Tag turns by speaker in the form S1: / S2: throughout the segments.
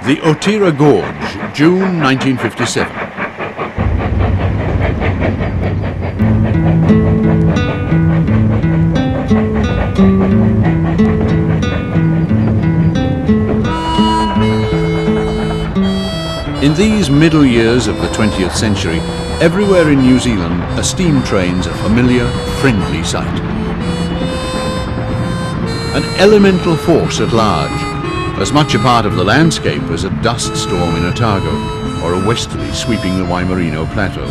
S1: The Otira Gorge, June 1957. In these middle years of the 20th century, everywhere in New Zealand, a steam train's a familiar, friendly sight. An elemental force at large, as much a part of the landscape as a dust storm in Otago or a westerly sweeping the Waimarino Plateau.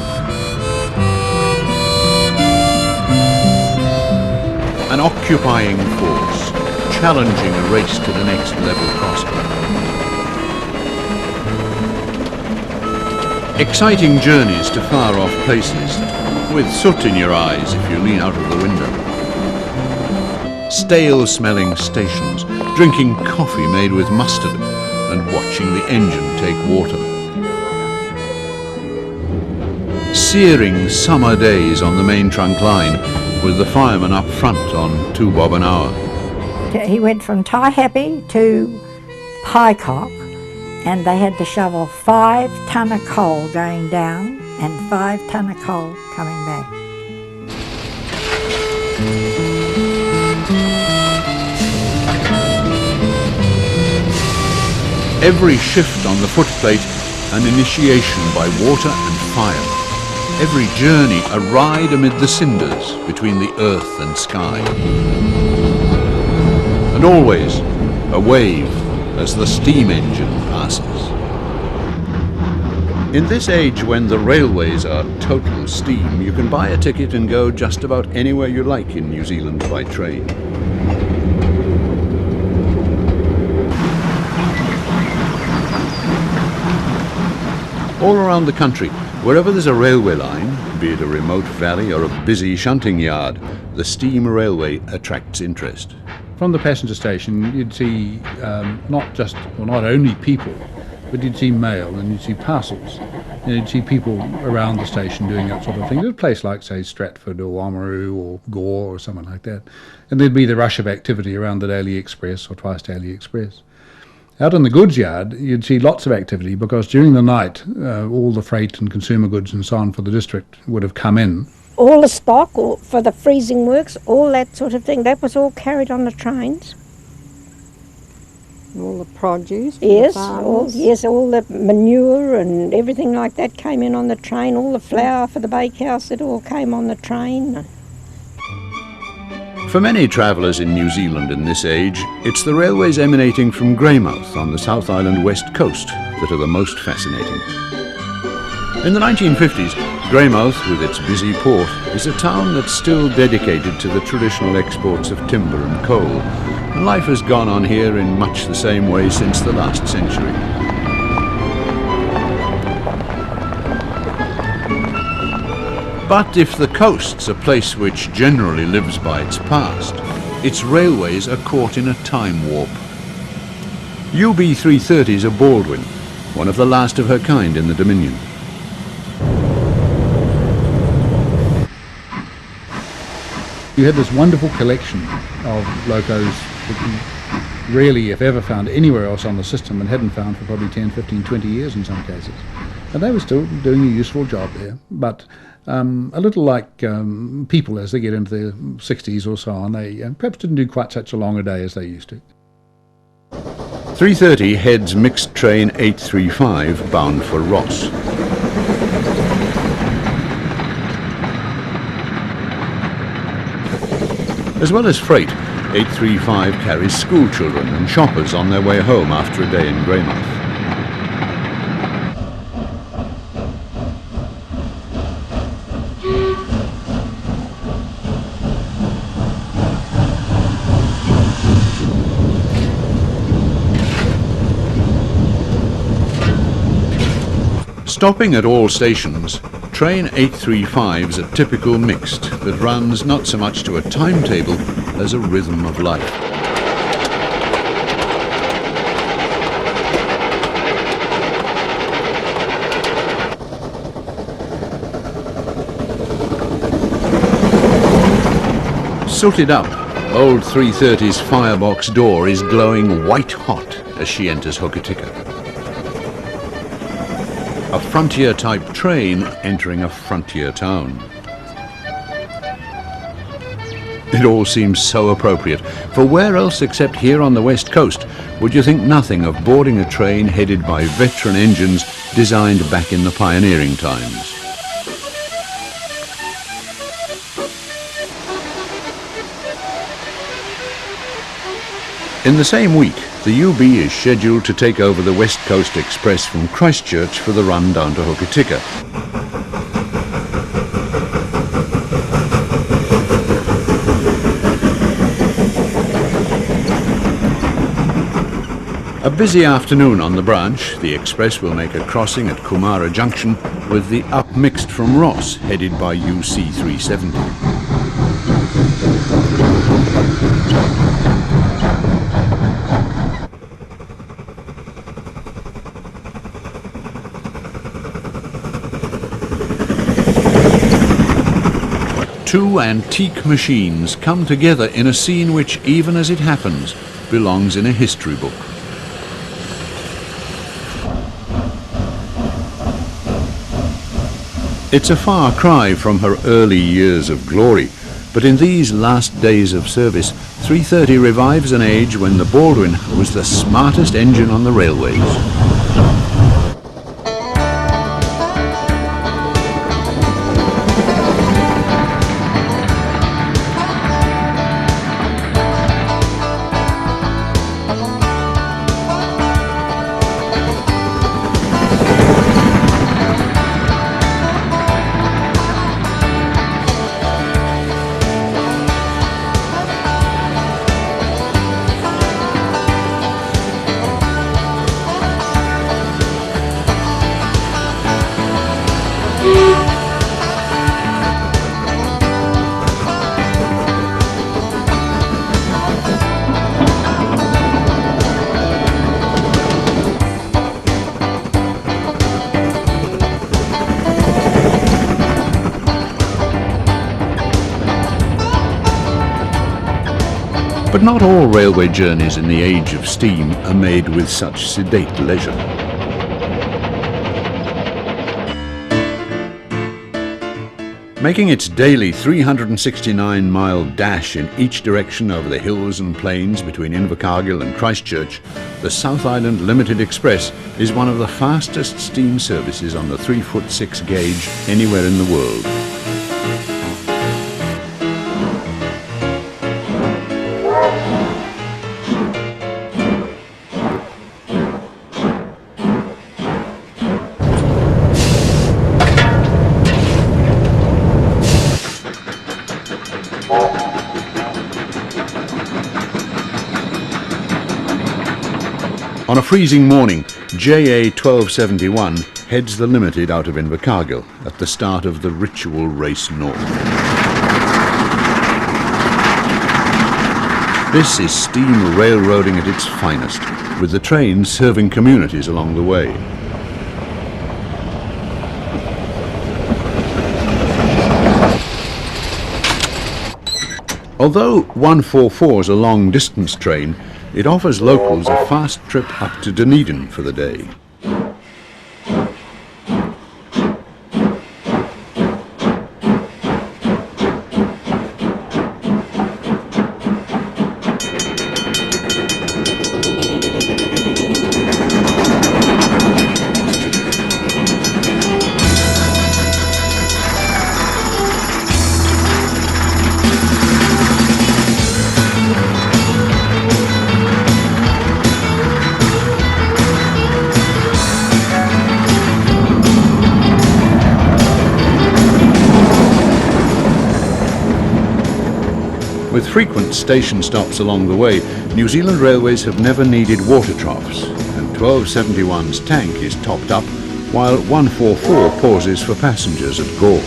S1: An occupying force, challenging a race to the next level prospect. Exciting journeys to far-off places, with soot in your eyes if you lean out of the window. Stale-smelling stations, drinking coffee made with mustard and watching the engine take water. Searing summer days on the main trunk line with the fireman up front on 2 bob an hour.
S2: He went from Taihape to Paicock, and they had to shovel 5 tonne of coal going down and 5 tonne of coal coming back.
S1: Every shift on the footplate, an initiation by water and fire. Every journey, a ride amid the cinders between the earth and sky. And always a wave as the steam engine passes. In this age when the railways are total steam, you can buy a ticket and go just about anywhere you like in New Zealand by train. All around the country, wherever there's a railway line, be it a remote valley or a busy shunting yard, the steam railway attracts interest.
S3: From the passenger station, you'd see not only people, but you'd see mail and you'd see parcels. And you'd see people around the station doing that sort of thing. At a place like, say, Stratford or Oamaru or Gore or something like that. And there'd be the rush of activity around the Daily Express or Twice Daily Express. Out in the goods yard, you'd see lots of activity because during the night, all the freight and consumer goods and so on for the district would have come in.
S4: All the stock for the freezing works, all that sort of thing, that was all carried on the trains.
S2: All the produce?
S4: Yes, all the manure and everything like that came in on the train. All the flour for the bakehouse, it all came on the train.
S1: For many travellers in New Zealand in this age, it's the railways emanating from Greymouth on the South Island west coast that are the most fascinating. In the 1950s, Greymouth, with its busy port, is a town that's still dedicated to the traditional exports of timber and coal, and life has gone on here in much the same way since the last century. But if the coast's a place which generally lives by its past, its railways are caught in a time warp. UB330's a Baldwin, one of the last of her kind in the Dominion.
S3: You had this wonderful collection of locos that you really, if ever, found anywhere else on the system and hadn't found for probably 10, 15, 20 years in some cases. And they were still doing a useful job there, but a little like people as they get into their 60s or so on, they perhaps didn't do quite such a long a day as they used to.
S1: 330 heads mixed train 835 bound for Ross. As well as freight, 835 carries school children and shoppers on their way home after a day in Greymouth. Stopping at all stations, train 835's a typical mixed that runs not so much to a timetable as a rhythm of life. Sooted up, old 330's firebox door is glowing white hot as she enters Wakatipu. a frontier-type train entering a frontier town. It all seems so appropriate, for where else except here on the west coast would you think nothing of boarding a train headed by veteran engines designed back in the pioneering times. In the same week, the UB is scheduled to take over the West Coast Express from Christchurch for the run down to Wakatipu. A busy afternoon on the branch. The express will make a crossing at Kumara Junction with the upmixed from Ross, headed by UC 370. Two antique machines come together in a scene which, even as it happens, belongs in a history book. It's a far cry from her early years of glory, but in these last days of service, 330 revives an age when the Baldwin was the smartest engine on the railways. But not all railway journeys in the age of steam are made with such sedate leisure. Making its daily 369-mile dash in each direction over the hills and plains between Invercargill and Christchurch, the South Island Limited Express is one of the fastest steam services on the 3'6" gauge anywhere in the world. On a freezing morning, JA 1271 heads the Limited out of Invercargill at the start of the ritual race north. This is steam railroading at its finest, with the trains serving communities along the way. Although 144 is a long-distance train, it offers locals a fast trip up to Dunedin for the day. With frequent station stops along the way, New Zealand Railways have never needed water troughs, and 1271's tank is topped up while 144 pauses for passengers at Gore.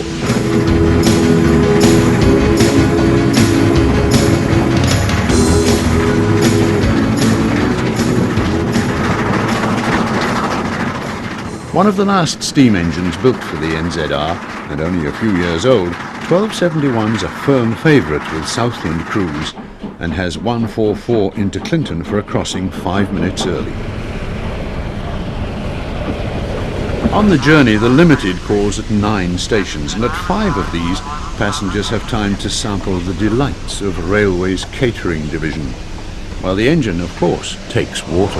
S1: One of the last steam engines built for the NZR, and only a few years old, 1271's a firm favourite with Southland crews and has 144 into Clinton for a crossing 5 minutes early. On the journey, the Limited calls at 9 stations, and at 5 of these, passengers have time to sample the delights of Railway's catering division, while the engine, of course, takes water.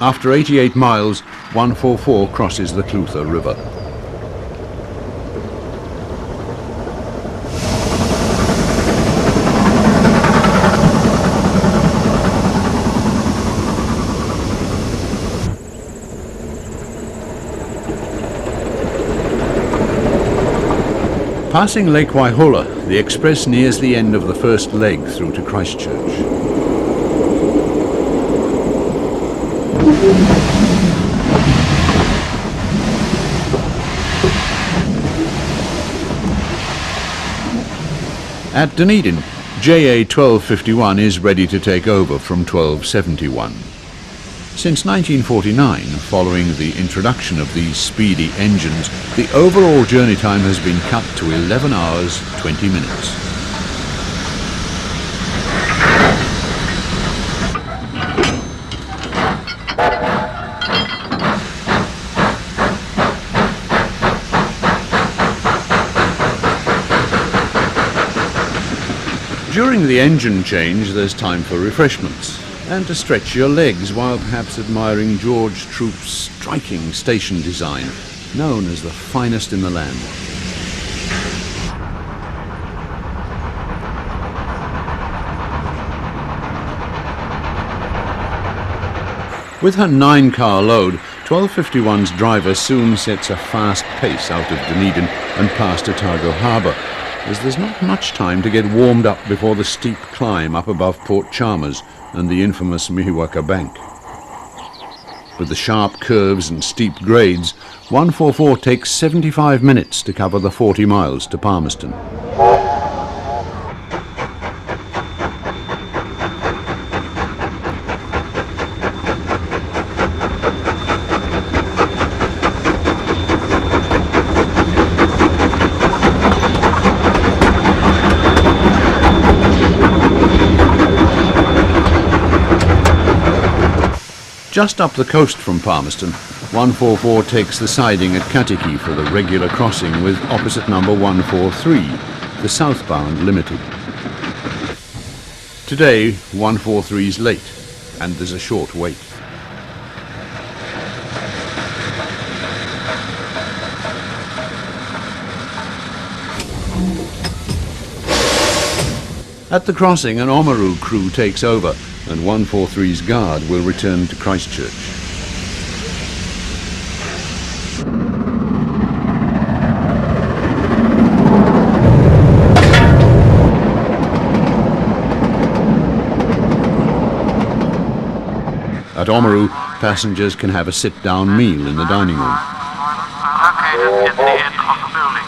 S1: After 88 miles, 144 crosses the Clutha River. Passing Lake Waihola, the express nears the end of the first leg through to Christchurch. At Dunedin, JA 1251 is ready to take over from 1271. Since 1949, following the introduction of these speedy engines, the overall journey time has been cut to 11 hours 20 minutes. During the engine change, there's time for refreshments and to stretch your legs while perhaps admiring George Troop's striking station design, known as the finest in the land. With her 9-car load, 1251's driver soon sets a fast pace out of Dunedin and past Otago Harbour, as there's not much time to get warmed up before the steep climb up above Port Chalmers and the infamous Mihiwaka Bank. With the sharp curves and steep grades, 144 takes 75 minutes to cover the 40 miles to Palmerston. Just up the coast from Palmerston, 144 takes the siding at Katiki for the regular crossing with opposite number 143, the southbound Limited. Today, 143's late, and there's a short wait. At the crossing, an Oamaru crew takes over, and 143's guard will return to Christchurch. At Oamaru, passengers can have a sit-down meal in the dining room.
S5: Located in the end of the building.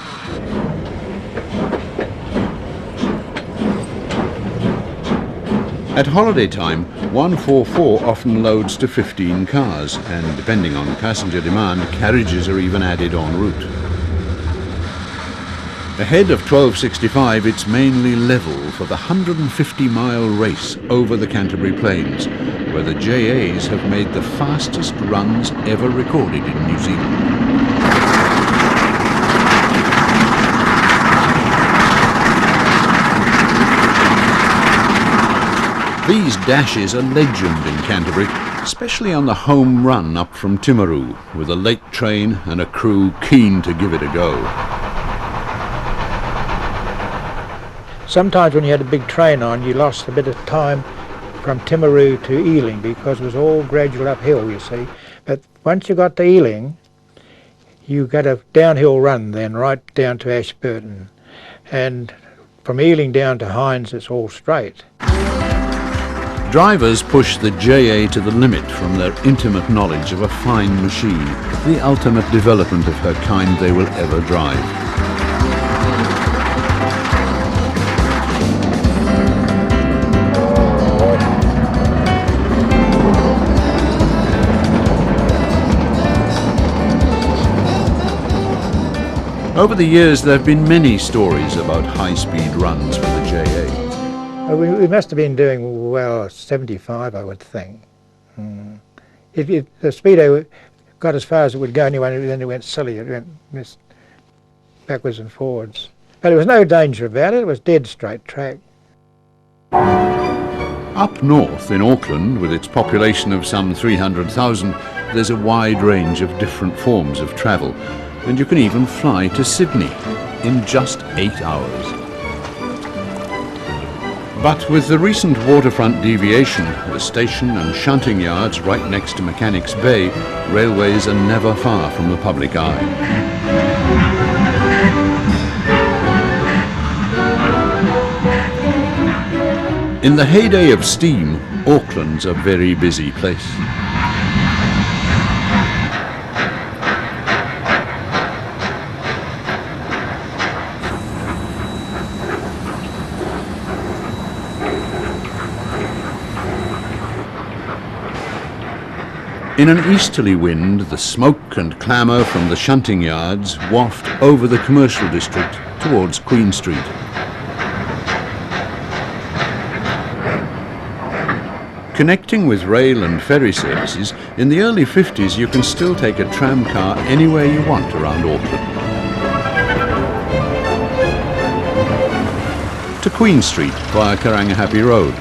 S1: At holiday time, 144 often loads to 15 cars, and depending on passenger demand, carriages are even added en route. Ahead of 1265, it's mainly level for the 150-mile race over the Canterbury Plains, where the JAs have made the fastest runs ever recorded in New Zealand. These dashes are legend in Canterbury, especially on the home run up from Timaru, with a late train and a crew keen to give it a go.
S6: Sometimes when you had a big train on, you lost a bit of time from Timaru to Ealing because it was all gradual uphill, you see. But once you got to Ealing, you got a downhill run then right down to
S1: Drivers push the JA to the limit from their intimate knowledge of a fine machine, the ultimate development of her kind they will ever drive. Over the years, there have been many stories about high-speed runs for the JA.
S6: We must have been doing, well, 75, I would think. If the speedo got as far as it would go anyway, then it went silly. It went just backwards and forwards. But there was no danger about it. It was dead straight track.
S1: Up north in Auckland, with its population of some 300,000, there's a wide range of different forms of travel. And you can even fly to Sydney in just 8 hours. But with the recent waterfront deviation, the station and shunting yards right next to Mechanics Bay, railways are never far from the public eye. In the heyday of steam, Auckland's a very busy place. In an easterly wind, the smoke and clamour from the shunting yards waft over the commercial district towards Queen Street. Connecting with rail and ferry services, in the early 50s you can still take a tram car anywhere you want around Auckland. To Queen Street via Karangahape Road.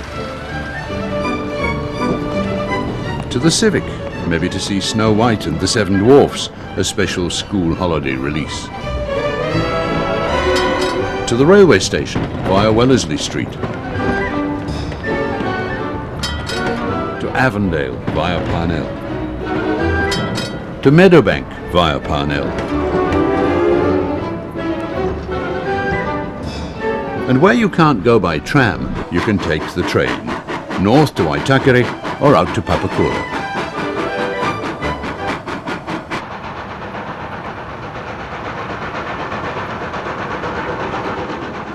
S1: To the Civic, maybe to see Snow White and the Seven Dwarfs, a special school holiday release. To the railway station via Wellesley Street. To Avondale via Parnell. To Meadowbank via Parnell. And where you can't go by tram, you can take the train, north to Waitakere or out to Papakura.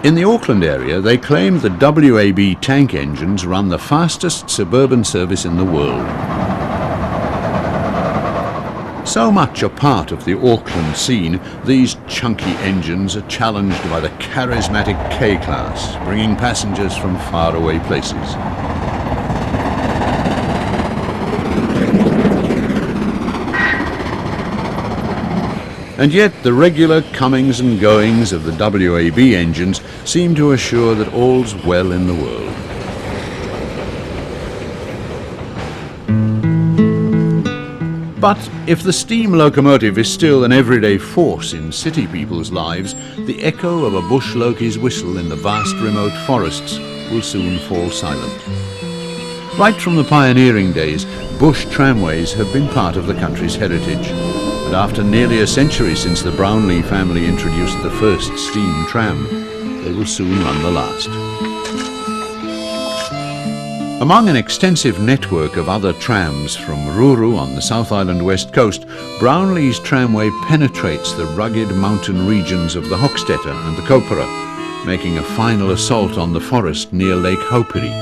S1: In the Auckland area, they claim the WAB tank engines run the fastest suburban service in the world. So much a part of the Auckland scene, these chunky engines are challenged by the charismatic K-Class, bringing passengers from faraway places. And yet the regular comings and goings of the WAB engines seem to assure that all's well in the world. But if the steam locomotive is still an everyday force in city people's lives, the echo of a bush lokie's whistle in the vast remote forests will soon fall silent. Right from the pioneering days, bush tramways have been part of the country's heritage. And after nearly a century since the Brownlee family introduced the first steam tram, they will soon run the last. Among an extensive network of other trams from Ruru on the South Island west coast, Brownlee's tramway penetrates the rugged mountain regions of the Hochstetter and the Kopera, making a final assault on the forest near Lake Haupiri.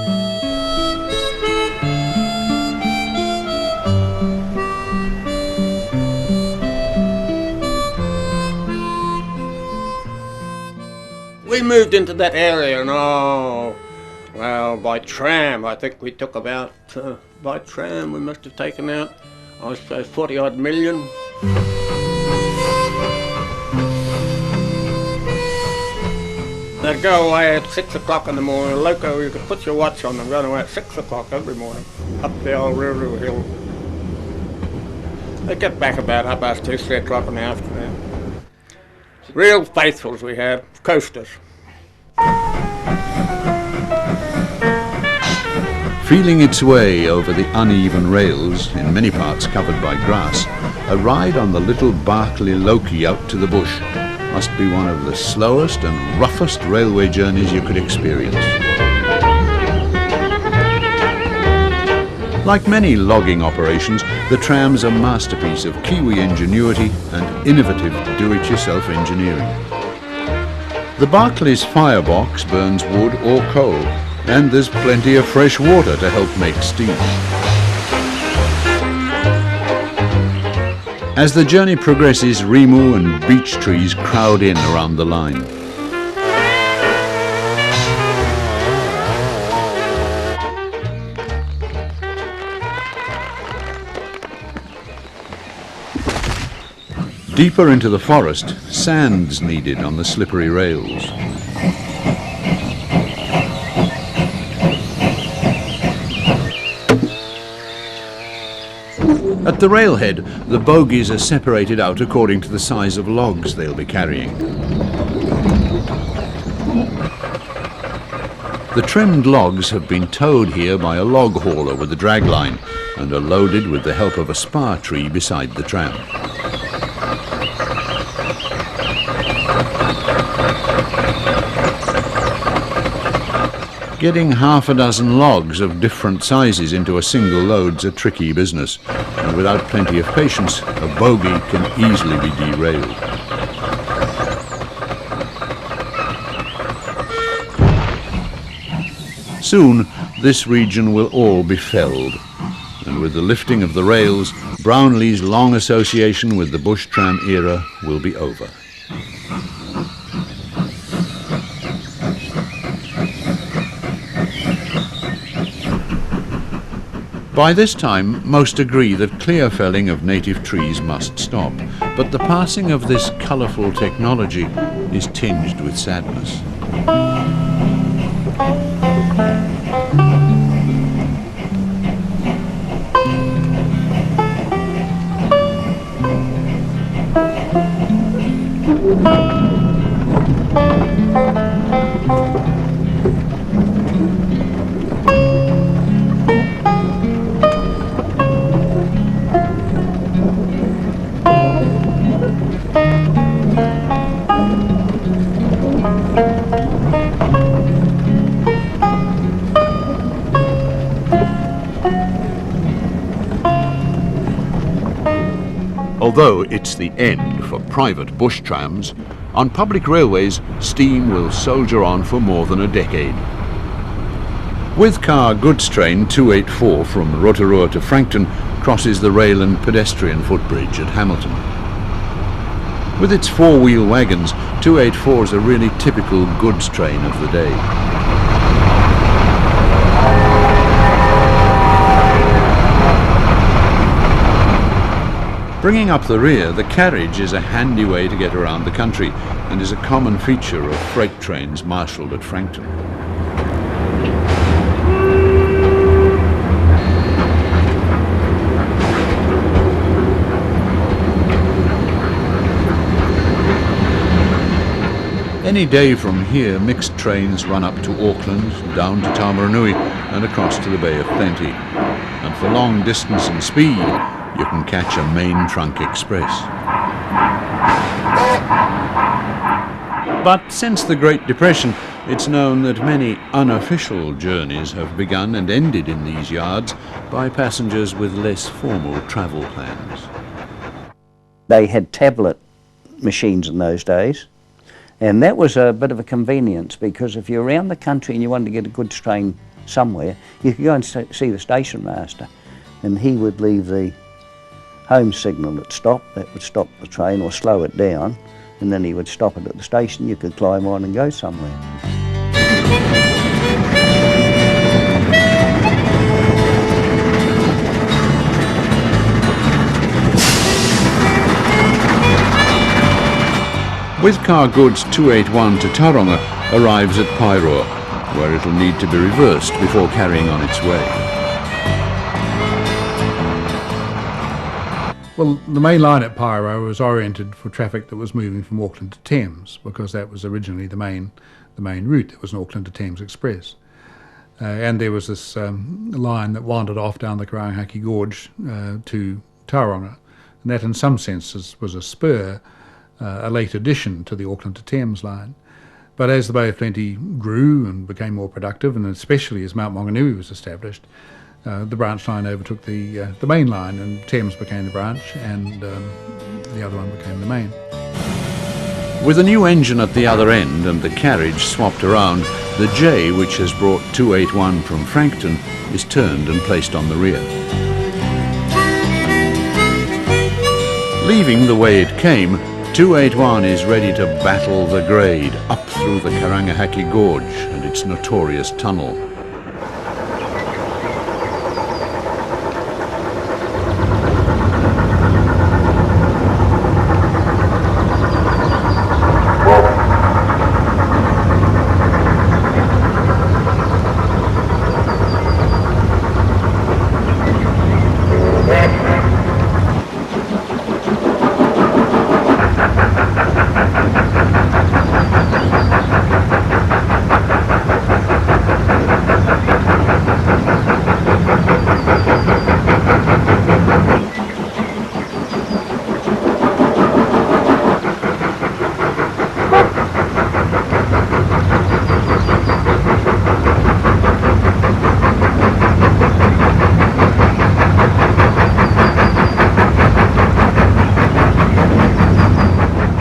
S7: We moved into that area and well, by tram I think we took about, by tram we must have taken out, I suppose 40 odd million. They'd go away at 6 o'clock in the morning, loco, you could put your watch on them, going away at 6 o'clock every morning, up the old Ruru Hill. They'd get back about 2:30, 3 o'clock in the afternoon. Real faithfuls we had, coasters.
S1: Feeling its way over the uneven rails, in many parts covered by grass, a ride on the little Barclay Loki out to the bush must be one of the slowest and roughest railway journeys you could experience. Like many logging operations, the tram's a masterpiece of Kiwi ingenuity and innovative do-it-yourself engineering. The Barclays firebox burns wood or coal, and there's plenty of fresh water to help make steam. As the journey progresses, rimu and beech trees crowd in around the line. Deeper into the forest, sand's needed on the slippery rails. At the railhead, the bogies are separated out according to the size of logs they'll be carrying. The trimmed logs have been towed here by a log hauler with a dragline and are loaded with the help of a spar tree beside the tram. Getting half a dozen logs of different sizes into a single load's a tricky business, and without plenty of patience, a bogie can easily be derailed. Soon, this region will all be felled, and with the lifting of the rails, Brownlee's long association with the bush tram era will be over. By this time, most agree that clear felling of native trees must stop, but the passing of this colourful technology is tinged with sadness. Although it's the end for private bush trams, on public railways, steam will soldier on for more than a decade. With-car goods train 284 from Rotorua to Frankton crosses the rail and pedestrian footbridge at Hamilton. With its four-wheel wagons, 284 is a really typical goods train of the day. Bringing up the rear, the carriage is a handy way to get around the country and is a common feature of freight trains marshalled at Frankton. Any day from here, mixed trains run up to Auckland, down to Tamaranui and across to the Bay of Plenty. And for long distance and speed, you can catch a main trunk express. But since the Great Depression, it's known that many unofficial journeys have begun and ended in these yards by passengers with less formal travel plans.
S8: They had tablet machines in those days, and that was a bit of a convenience, because if you're around the country and you wanted to get a goods train somewhere, you could go and see the station master, and he would leave the home signal at stop. That would stop the train or slow it down, and then he would stop it at the station. You could climb on and go somewhere.
S1: With car goods 281 to Tauranga arrives at Pairoa, where it'll need to be reversed before carrying on its way.
S3: Well, the main line at Pairoa was oriented for traffic that was moving from Auckland to Thames, because that was originally the main route. There was an Auckland to Thames Express. And there was this line that wandered off down the Karangahaki Gorge to Tauranga. And that in some senses was a spur, a late addition to the Auckland to Thames line. But as the Bay of Plenty grew and became more productive, and especially as Mount Maunganui was established, the branch line overtook the main line, and Thames became the branch, and the other one became the main.
S1: With a new engine at the other end and the carriage swapped around, the J, which has brought 281 from Frankton, is turned and placed on the rear. Leaving the way it came, 281 is ready to battle the grade up through the Karangahaki Gorge and its notorious tunnel.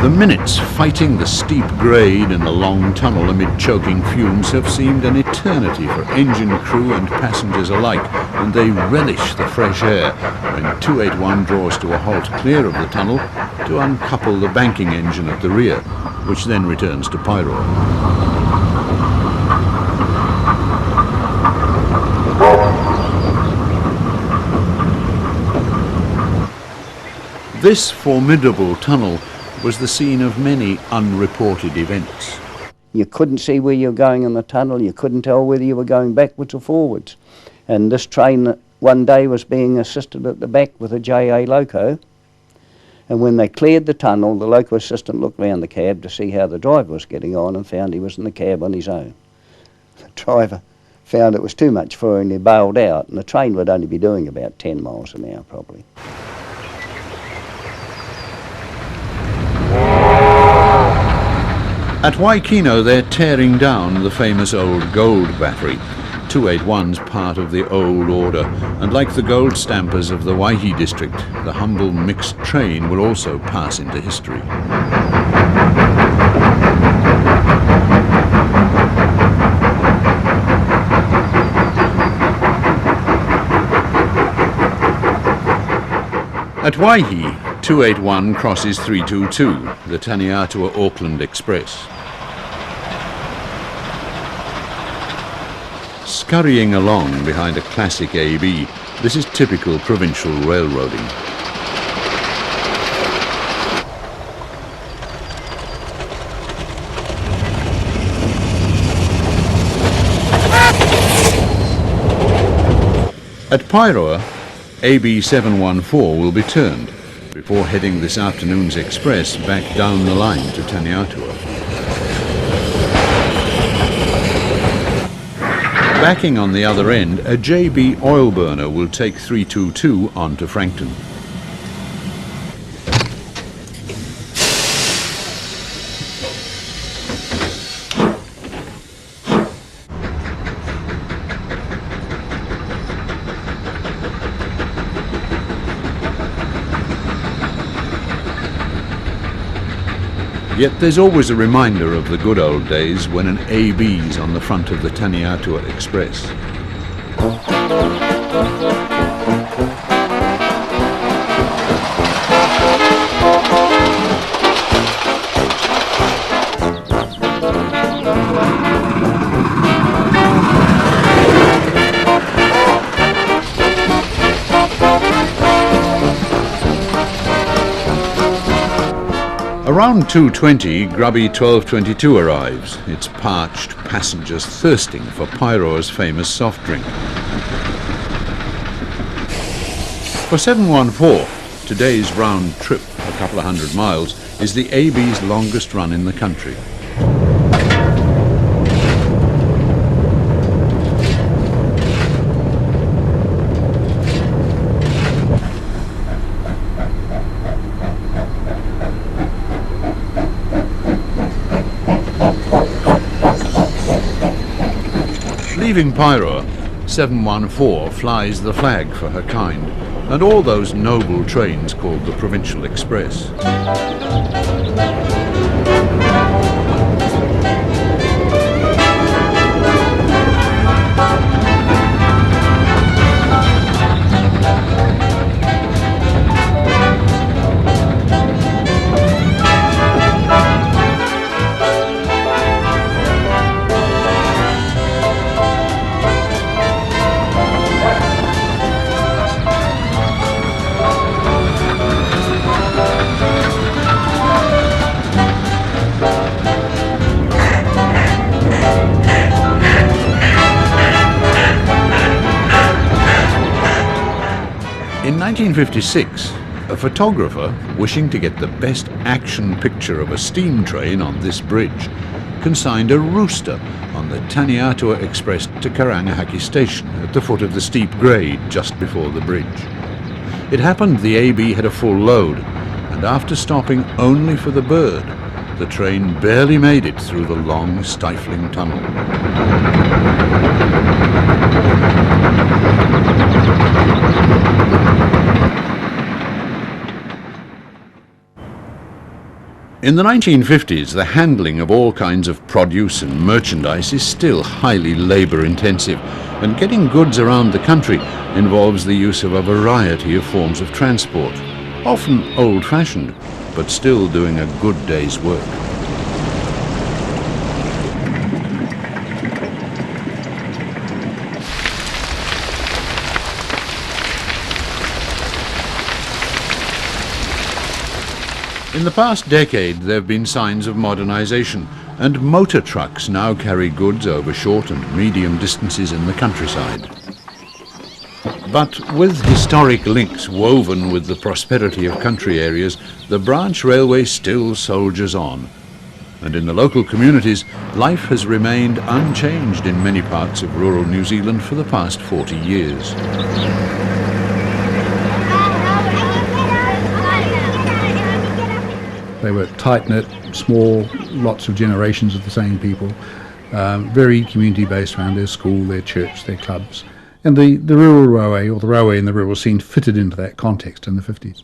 S1: The minutes fighting the steep grade in the long tunnel amid choking fumes have seemed an eternity for engine crew and passengers alike, and they relish the fresh air when 281 draws to a halt clear of the tunnel to uncouple the banking engine at the rear, which then returns to Pyro. This formidable tunnel was the scene of many unreported events.
S8: You couldn't see where you were going in the tunnel, you couldn't tell whether you were going backwards or forwards. And this train one day was being assisted at the back with a JA loco, and when they cleared the tunnel, the loco assistant looked round the cab to see how the driver was getting on and found he was in the cab on his own. The driver found it was too much for him and he bailed out, and the train would only be doing about 10 miles an hour probably.
S1: At Waikino, they're tearing down the famous old gold battery. 281's part of the old order, and like the gold stampers of the Waihi district, the humble mixed train will also pass into history. At Waihi, 281 crosses 322, the Taniatua Auckland Express. Scurrying along behind a classic AB, this is typical provincial railroading. At Pyroa, AB 714 will be turned before heading this afternoon's express back down the line to Taniatua. Backing on the other end, a JB oil burner will take 322 on to Frankton. Yet there's always a reminder of the good old days when an AB's on the front of the Taniatua Express. Around 2:20, grubby 1222 arrives, its parched passengers thirsting for Pyro's famous soft drink. For 714, today's round trip, a couple of 100 miles, is the AB's longest run in the country. Leaving Pyroa, 714 flies the flag for her kind, and all those noble trains called the Provincial Express. In 1956, a photographer, wishing to get the best action picture of a steam train on this bridge, consigned a rooster on the Taniatua Express to Karangahaki Station at the foot of the steep grade just before the bridge. It happened the AB had a full load, and after stopping only for the bird, the train barely made it through the long, stifling tunnel. In the 1950s, the handling of all kinds of produce and merchandise is still highly labour-intensive, and getting goods around the country involves the use of a variety of forms of transport, often old-fashioned, but still doing a good day's work. In the past decade, there have been signs of modernisation, and motor trucks now carry goods over short and medium distances in the countryside. But with historic links woven with the prosperity of country areas, the branch railway still soldiers on. And in the local communities, life has remained unchanged in many parts of rural New Zealand for the past 40 years.
S3: They were tight-knit, small, lots of generations of the same people, very community-based around their school, their church, their clubs. And the rural railway, or the railway in the rural scene, fitted into that context in the 50s.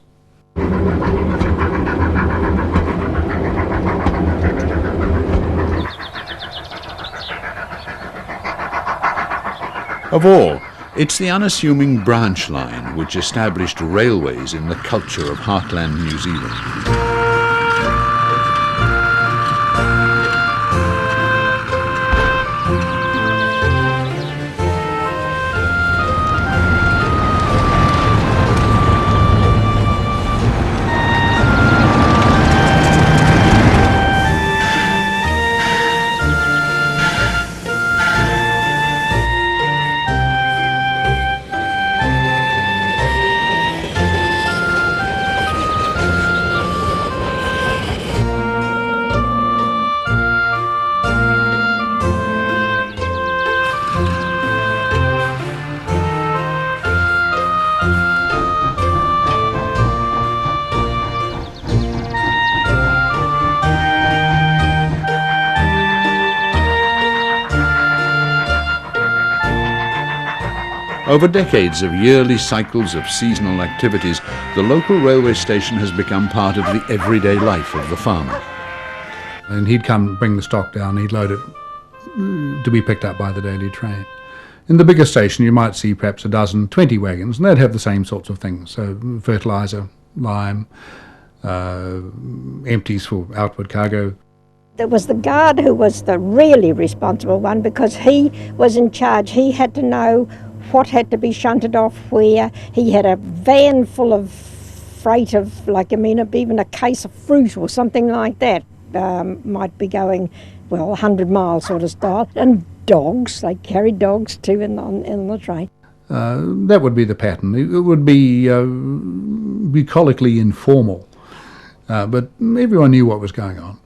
S1: Of all, it's the unassuming branch line which established railways in the culture of heartland New Zealand. Over decades of yearly cycles of seasonal activities, the local railway station has become part of the everyday life of the farmer.
S3: And he'd come bring the stock down, he'd load it to be picked up by the daily train. In the bigger station you might see perhaps a dozen, 20 wagons, and they'd have the same sorts of things, so fertiliser, lime, empties for outward cargo.
S4: There was the guard who was the really responsible one, because he was in charge. He had to know what had to be shunted off where. He had a van full of freight of, even a case of fruit or something like that might be going, 100 miles sort of style. And dogs, they carried dogs too in the train.
S3: That would be the pattern. It would be bucolically informal, but everyone knew what was going on.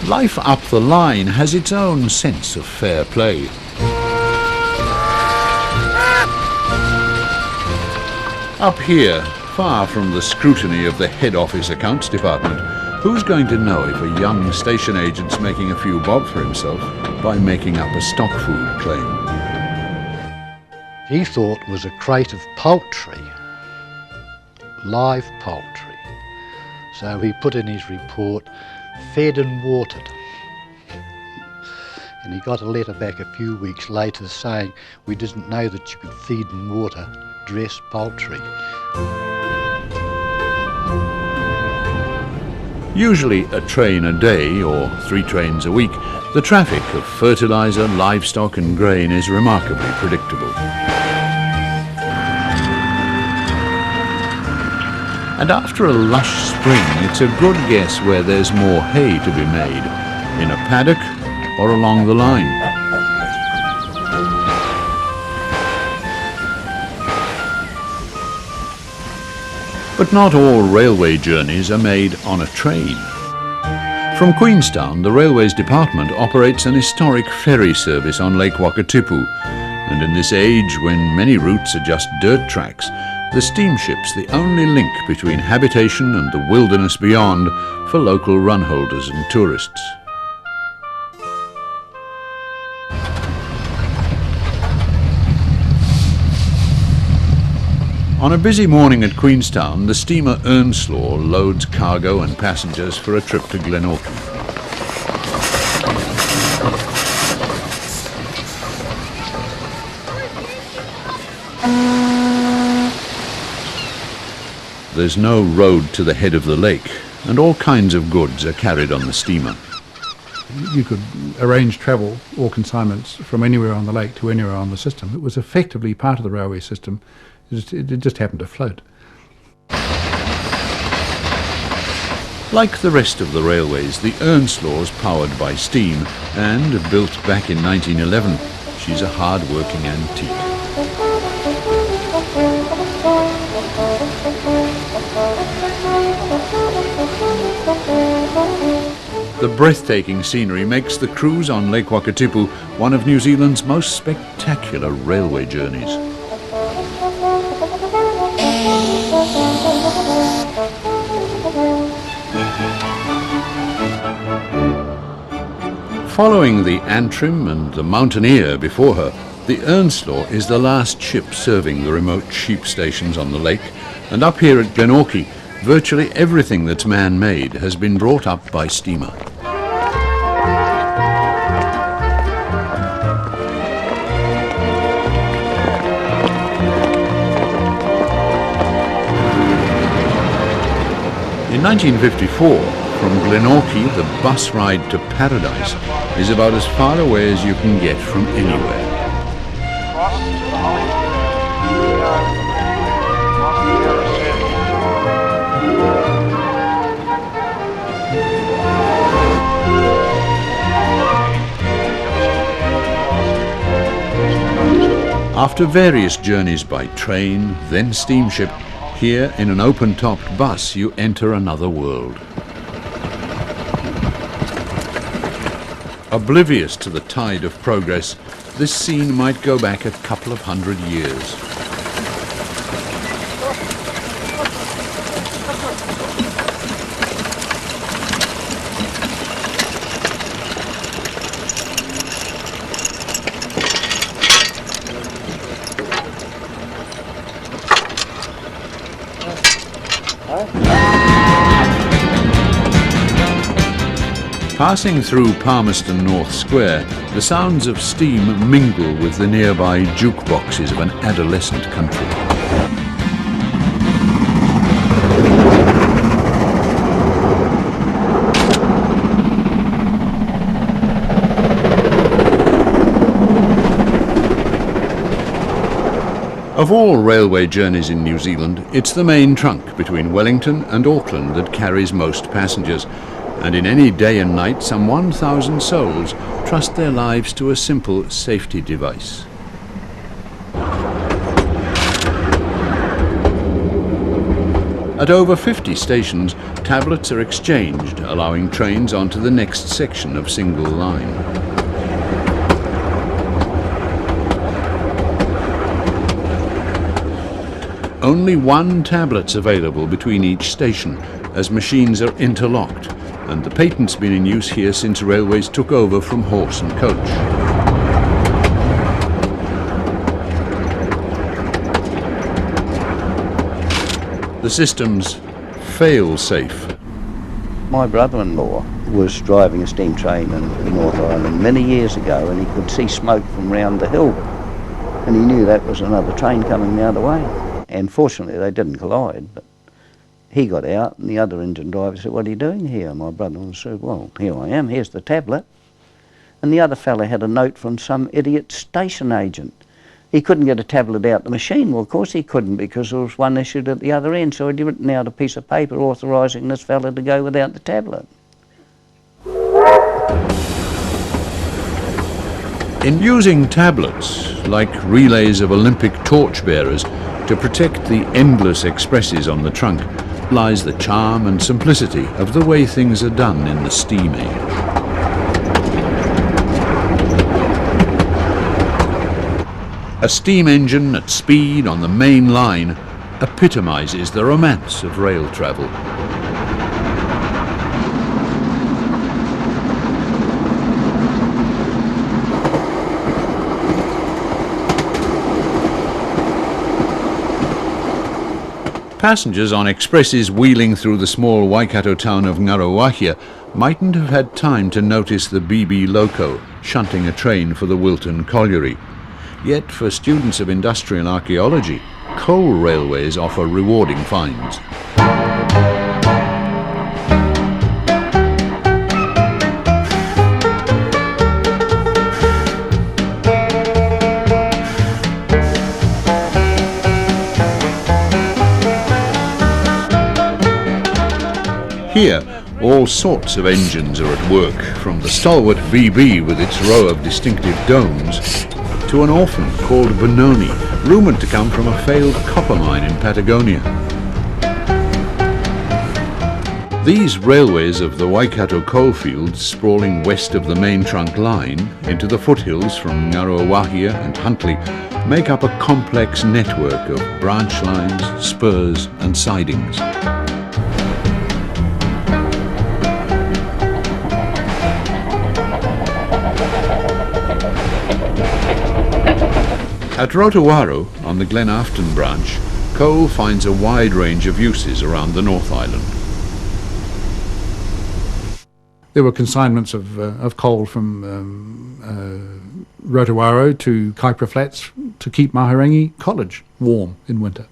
S1: Life up the line has its own sense of fair play. Up here, far from the scrutiny of the head office accounts department, Who's going to know if a young station agent's making a few bob for himself by making up a stock food claim?
S9: He thought it was a crate of poultry, live poultry. So he put in his report, fed and watered. And he got a letter back a few weeks later saying we didn't know that you could feed and water dressed poultry.
S1: Usually a train a day or 3 trains a week, the traffic of fertiliser, livestock and grain is remarkably predictable. And after a lush spring, it's a good guess where there's more hay to be made, in a paddock or along the line. But not all railway journeys are made on a train. From Queenstown, the Railways Department operates an historic ferry service on Lake Wakatipu, and in this age when many routes are just dirt tracks, the steamship's the only link between habitation and the wilderness beyond for local run holders and tourists. On a busy morning at Queenstown, the steamer Earnslaw loads cargo and passengers for a trip to Glenorchy. There's no road to the head of the lake, and all kinds of goods are carried on the steamer.
S3: You could arrange travel or consignments from anywhere on the lake to anywhere on the system. It was effectively part of the railway system. It just happened to float.
S1: Like the rest of the railways, the Earnslaw is powered by steam and, built back in 1911, she's a hard-working antique. The breathtaking scenery makes the cruise on Lake Wakatipu one of New Zealand's most spectacular railway journeys. Following the Antrim and the Mountaineer before her, the Earnslaw is the last ship serving the remote sheep stations on the lake, and up here at Glenorchy, virtually everything that's man-made has been brought up by steamer. In 1954, from Glenorchy, the bus ride to Paradise is about as far away as you can get from anywhere. After various journeys by train, then steamship, here in an open-topped bus you enter another world. Oblivious to the tide of progress, this scene might go back a couple of hundred years. Passing through Palmerston North Square, the sounds of steam mingle with the nearby jukeboxes of an adolescent country. Of all railway journeys in New Zealand, it's the main trunk between Wellington and Auckland that carries most passengers. And in any day and night, some 1,000 souls trust their lives to a simple safety device. At over 50 stations, tablets are exchanged, allowing trains onto the next section of single line. Only one tablet's available between each station, as machines are interlocked, and the patent's been in use here since railways took over from horse and coach. The system's fail-safe.
S8: My brother-in-law was driving a steam train in North Island many years ago, and he could see smoke from round the hill, and he knew that was another train coming the other way. And fortunately they didn't collide, but he got out and the other engine driver said, "What are you doing here?" My brother-in-law said, "Well, here I am, here's the tablet." And the other fella had a note from some idiot station agent. He couldn't get a tablet out the machine. Well, of course he couldn't, because there was one issued at the other end, so he'd written out a piece of paper authorising this fella to go without the tablet.
S1: In using tablets, like relays of Olympic torchbearers, to protect the endless expresses on the trunk, lies the charm and simplicity of the way things are done in the steam age. A steam engine at speed on the main line epitomises the romance of rail travel. Passengers on expresses wheeling through the small Waikato town of Ngaruawahia mightn't have had time to notice the BB loco shunting a train for the Wilton Colliery. Yet for students of industrial archaeology, coal railways offer rewarding finds. Here, all sorts of engines are at work, from the stalwart BB with its row of distinctive domes, to an orphan called Benoni, rumoured to come from a failed copper mine in Patagonia. These railways of the Waikato coalfields, sprawling west of the main trunk line into the foothills from Ngaruawahia and Huntly, make up a complex network of branch lines, spurs and sidings. At Rotowaro, on the Glenafton branch, coal finds a wide range of uses around the North Island.
S3: There were consignments of coal from Rotowaro to Kaipara Flats to keep Mahirangi College warm in winter.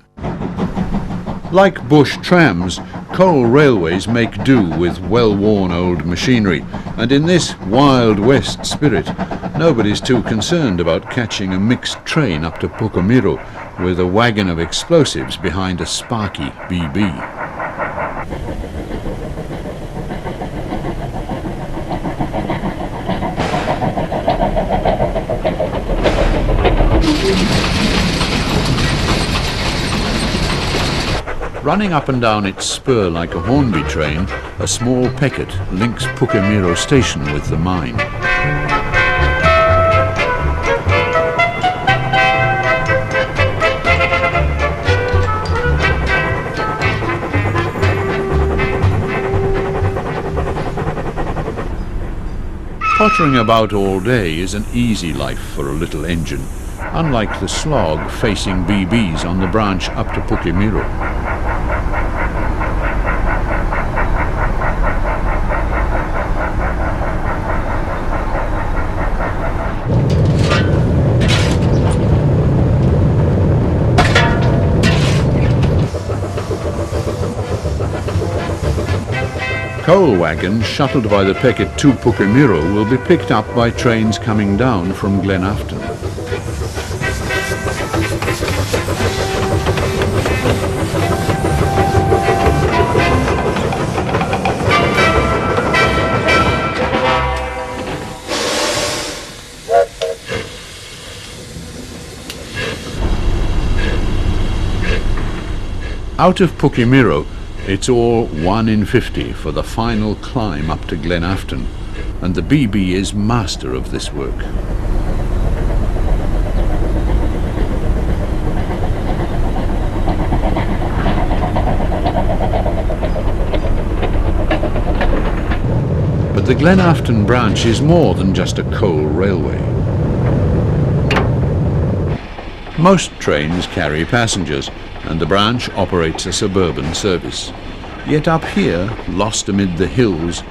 S1: Like bush trams, coal railways make do with well-worn old machinery, and in this Wild West spirit, nobody's too concerned about catching a mixed train up to Pukamiro with a wagon of explosives behind a sparky BB. Running up and down its spur like a Hornby train, a small pecket links Pukamiro station with the mine. Pottering about all day is an easy life for a little engine, unlike the slog facing BBs on the branch up to Pukamiro. Coal wagons shuttled by the Pecket to Pukamiro will be picked up by trains coming down from Glenafton. Out of Pukamiro, it's all 1 in 50 for the final climb up to Glenafton, and the BB is master of this work. But the Glenafton branch is more than just a coal railway. Most trains carry passengers, and the branch operates a suburban service. Yet up here, lost amid the hills,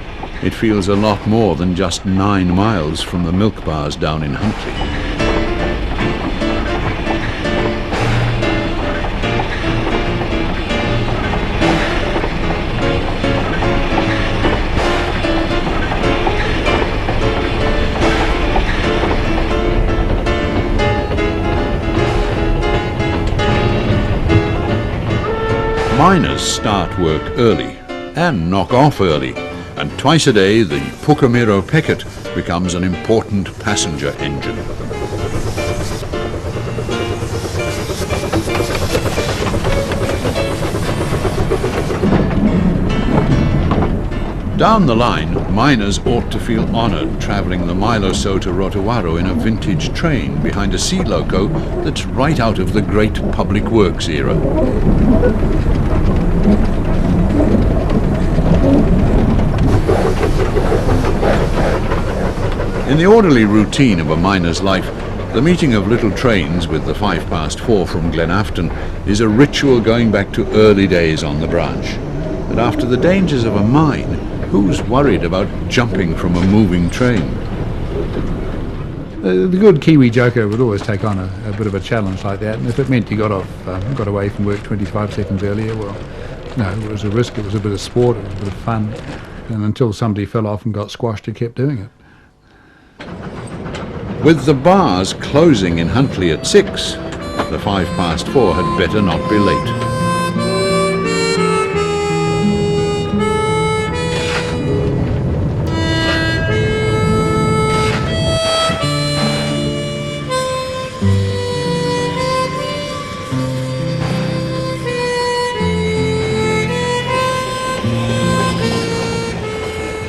S1: it feels a lot more than just 9 miles from the milk bars down in Huntly. Miners start work early and knock off early, and twice a day the Pukamiro Peket becomes an important passenger engine. Down the line, miners ought to feel honoured travelling the mile or so to Rotowaro in a vintage train behind a sea loco that's right out of the great public works era. In the orderly routine of a miner's life, the meeting of little trains with the 4:05 from Glenafton is a ritual going back to early days on the branch. And after the dangers of a mine, who's worried about jumping from a moving train?
S3: The good Kiwi joker would always take on a bit of a challenge like that, and if it meant you got away from work 25 seconds earlier, well, no, it was a risk, it was a bit of sport, it was a bit of fun, and until somebody fell off and got squashed, he kept doing it.
S1: With the bars closing in Huntly at 6, the 4:05 had better not be late.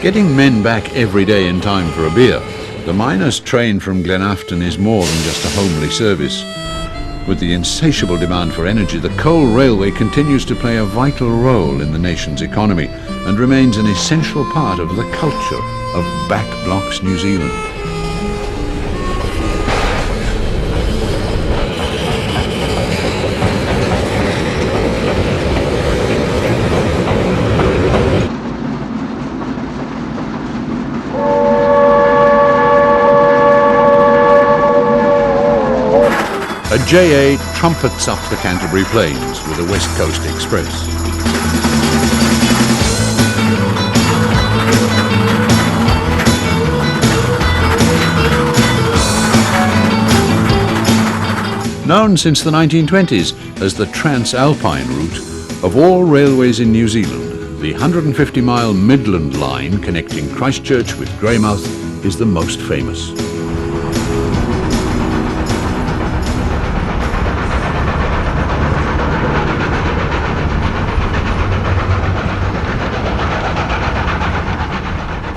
S1: Getting men back every day in time for a beer, the miners' train from Glenafton is more than just a homely service. With the insatiable demand for energy, the coal railway continues to play a vital role in the nation's economy and remains an essential part of the culture of Back Blocks New Zealand. A JA trumpets up the Canterbury Plains with a West Coast Express. Known since the 1920s as the Transalpine route, of all railways in New Zealand, the 150-mile Midland line connecting Christchurch with Greymouth is the most famous.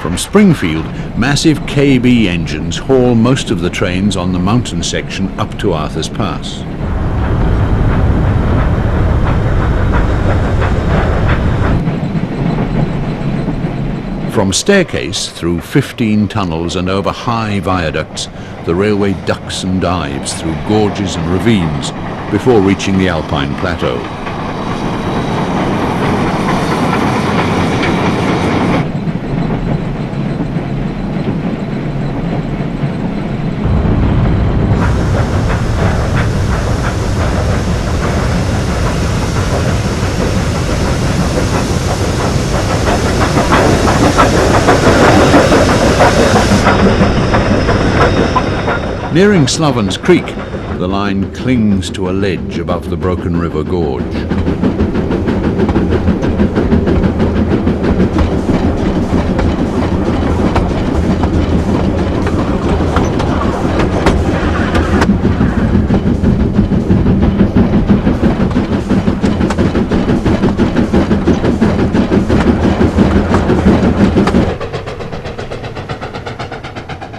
S1: From Springfield, massive KB engines haul most of the trains on the mountain section up to Arthur's Pass. From Staircase, through 15 tunnels and over high viaducts, the railway ducks and dives through gorges and ravines before reaching the Alpine Plateau. Nearing Slovens Creek, the line clings to a ledge above the Broken River Gorge.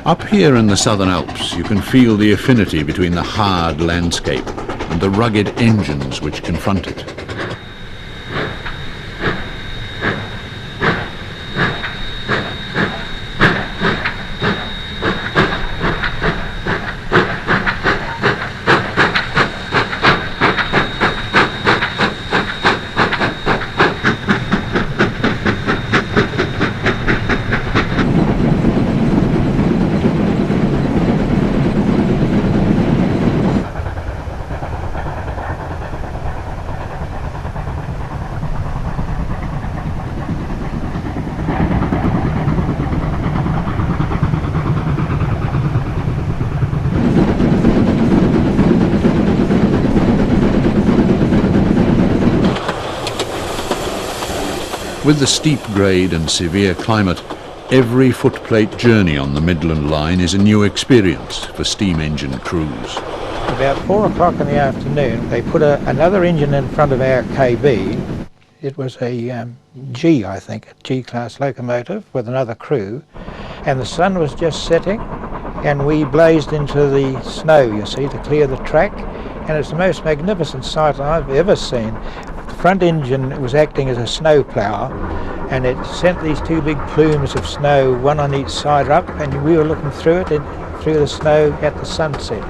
S1: Up here in the Southern Alps, you can feel the affinity between the hard landscape and the rugged engines which confront it. With the steep grade and severe climate, every footplate journey on the Midland line is a new experience for steam engine crews.
S6: About 4 o'clock in the afternoon, they put another engine in front of our KB. It was a G, I think, a G-class locomotive with another crew. And the sun was just setting, and we blazed into the snow, you see, to clear the track. And it's the most magnificent sight I've ever seen. The front engine was acting as a snow plough, and it sent these two big plumes of snow, one on each side up, and we were looking through it, through the snow at the sunset.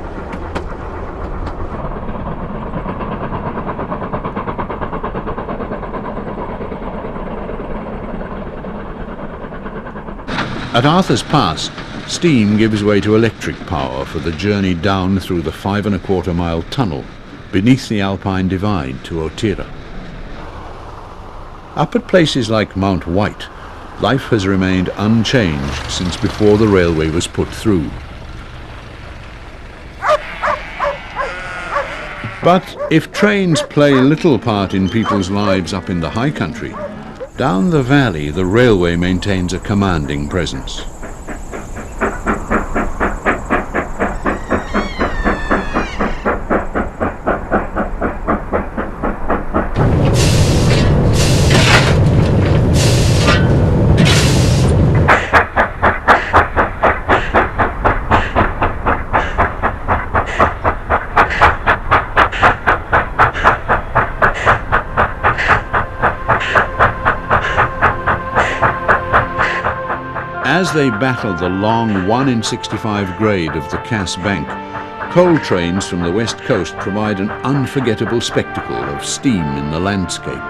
S1: At Arthur's Pass, steam gives way to electric power for the journey down through the 5¼ mile tunnel beneath the Alpine Divide to Otira. Up at places like Mount White, life has remained unchanged since before the railway was put through. But if trains play little part in people's lives up in the high country, down the valley the railway maintains a commanding presence. As they battle the long 1 in 65 grade of the Cass Bank, coal trains from the west coast provide an unforgettable spectacle of steam in the landscape.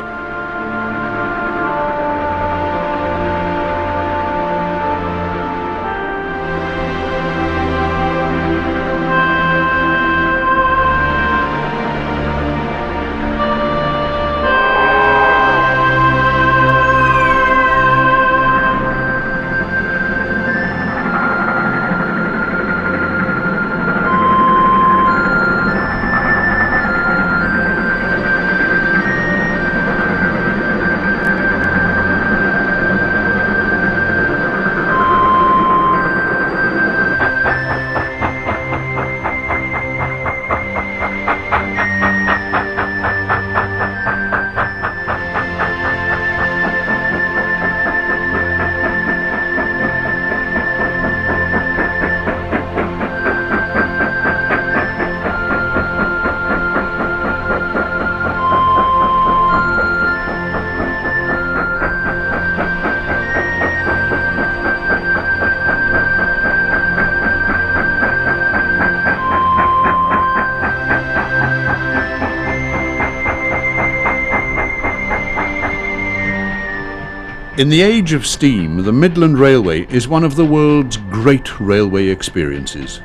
S1: In the age of steam, the Midland Railway is one of the world's great railway experiences.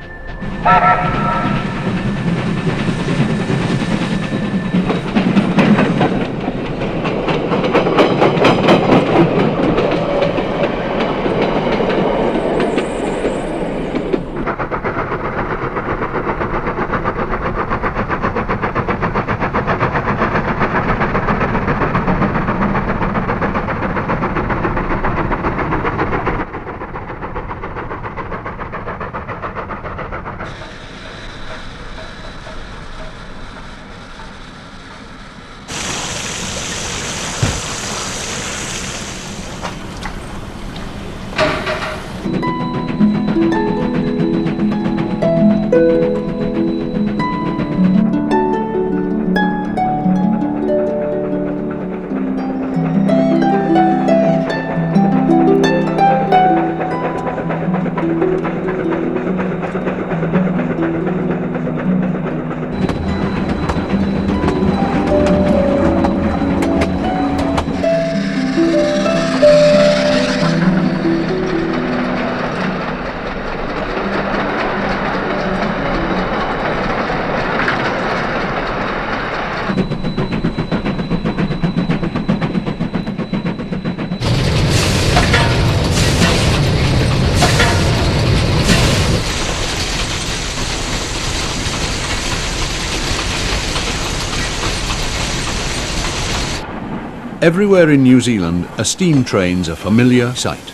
S1: Everywhere in New Zealand, a steam train's a familiar sight.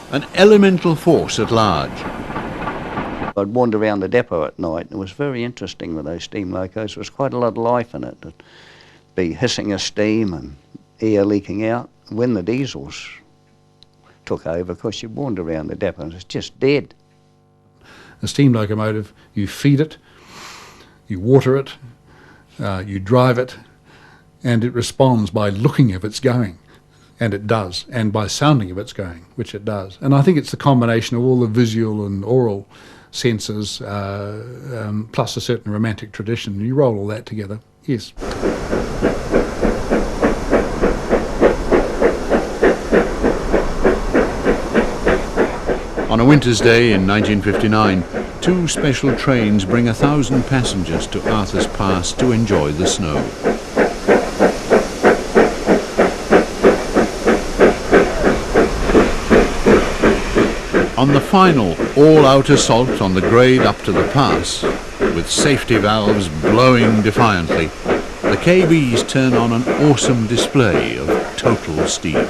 S1: An elemental force at large.
S8: I'd wander around the depot at night, and it was very interesting with those steam locos. There was quite a lot of life in it. It'd be hissing of steam and air leaking out. When the diesels took over, of course, you'd wander around the depot and it's just dead.
S3: A steam locomotive, you feed it, you water it, you drive it, and it responds by looking if it's going, and it does, and by sounding if it's going, which it does. And I think it's the combination of all the visual and oral senses, plus a certain romantic tradition. You roll all that together, yes.
S1: On a winter's day in 1959, 2 special trains bring 1,000 passengers to Arthur's Pass to enjoy the snow. On the final all-out assault on the grade up to the pass, with safety valves blowing defiantly, the KBs turn on an awesome display of total steam.